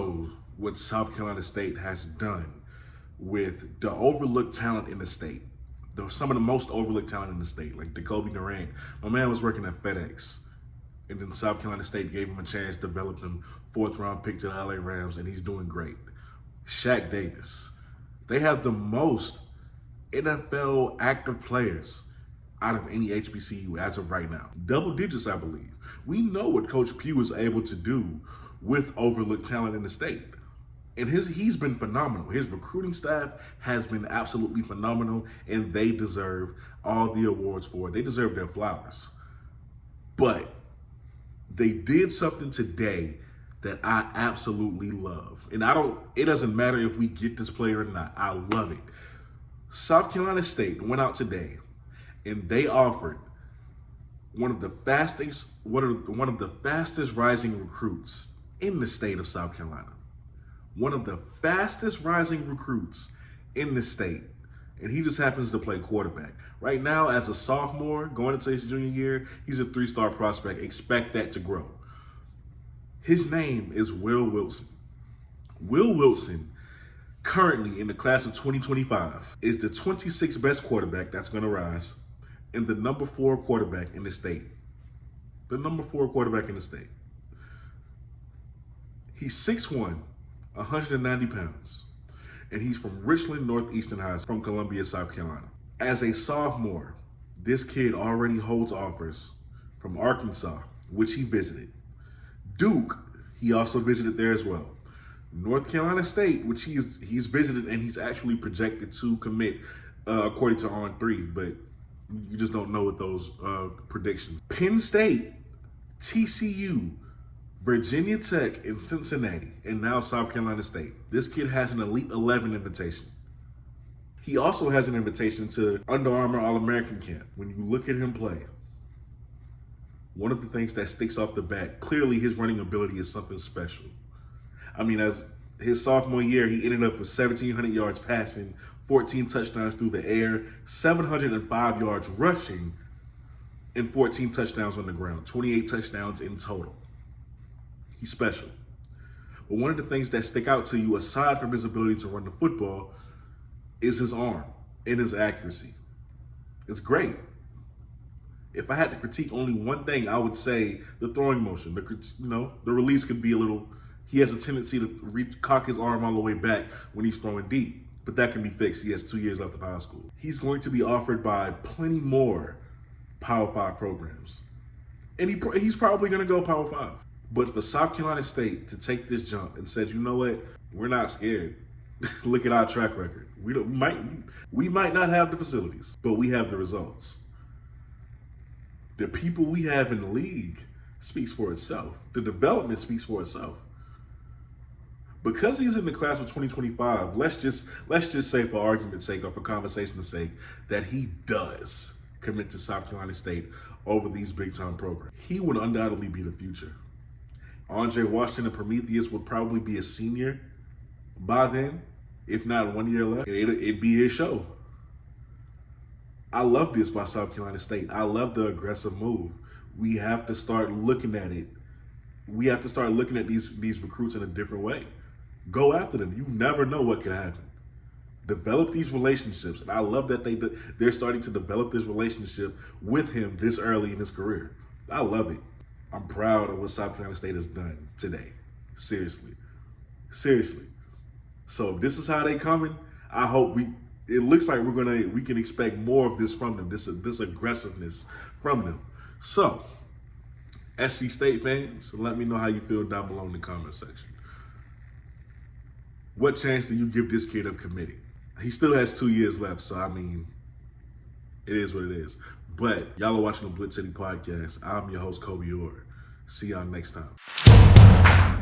know what South Carolina State has done with the overlooked talent in the state. Some of the most overlooked talent in the state, like Jacoby Durant. My man was working at FedEx, and then South Carolina State gave him a chance, developed him, 4th-round pick to the LA Rams, and he's doing great. Shaq Davis. They have the most NFL active players out of any HBCU as of right now. Double digits, I believe. We know what Coach Pugh is able to do with overlooked talent in the state. And he's been phenomenal. His recruiting staff has been absolutely phenomenal, and they deserve all the awards for it. They deserve their flowers. But they did something today that I absolutely love. And it doesn't matter if we get this player or not. I love it. South Carolina State went out today and they offered one of the fastest rising recruits in the state of South Carolina. One of the fastest rising recruits in the state. And he just happens to play quarterback. Right now, as a sophomore, going into his junior year, he's a 3-star prospect. Expect that to grow. His name is Will Wilson. Will Wilson, currently in the class of 2025, is the 26th best quarterback that's going to rise and the number 4 quarterback in the state. The number 4 quarterback in the state. He's 6'1", 190 pounds, and he's from Richland Northeastern High School from Columbia, South Carolina. As a sophomore, this kid already holds offers from Arkansas, which he visited. Duke, he also visited there as well. North Carolina State, which he's visited, and he's actually projected to commit according to On3, but you just don't know what those predictions. Penn State, TCU, Virginia Tech, and Cincinnati, and now South Carolina State. This kid has an Elite 11 invitation. He also has an invitation to Under Armour All-American Camp. When you look at him play, one of the things that sticks off the bat, clearly his running ability is something special. I mean, as his sophomore year, he ended up with 1,700 yards passing, 14 touchdowns through the air, 705 yards rushing, and 14 touchdowns on the ground, 28 touchdowns in total. He's special. But one of the things that stick out to you, aside from his ability to run the football, is his arm and his accuracy. It's great. If I had to critique only one thing, I would say the throwing motion. The release could be a little. He has a tendency to cock his arm all the way back when he's throwing deep, but that can be fixed. He has 2 years left of high school. He's going to be offered by plenty more Power 5 programs, and he's probably going to go Power 5. But for South Carolina State to take this jump and said, you know what, we're not scared. Look at our track record. We might not have the facilities, but we have the results. The people we have in the league speaks for itself. The development speaks for itself. Because he's in the class of 2025, let's just say, for argument's sake or for conversation's sake, that he does commit to South Carolina State over these big-time programs. He would undoubtedly be the future. Andre Washington Prometheus would probably be a senior by then, if not 1 year left. It'd be his show. I love this by South Carolina State. I love the aggressive move. We have to start looking at it. We have to start looking at these recruits in a different way. Go after them. You never know what can happen. Develop these relationships. And I love that they're starting to develop this relationship with him this early in his career. I love it. I'm proud of what South Carolina State has done today. Seriously. So if this is how they coming, I hope it looks like we can expect more of this from them, this aggressiveness from them. So, SC State fans, let me know how you feel down below in the comment section. What chance do you give this kid of committing? He still has 2 years left, so I mean, it is what it is. But y'all are watching the BlitzCity Podcast. I'm your host, Kobe Orr. See y'all next time.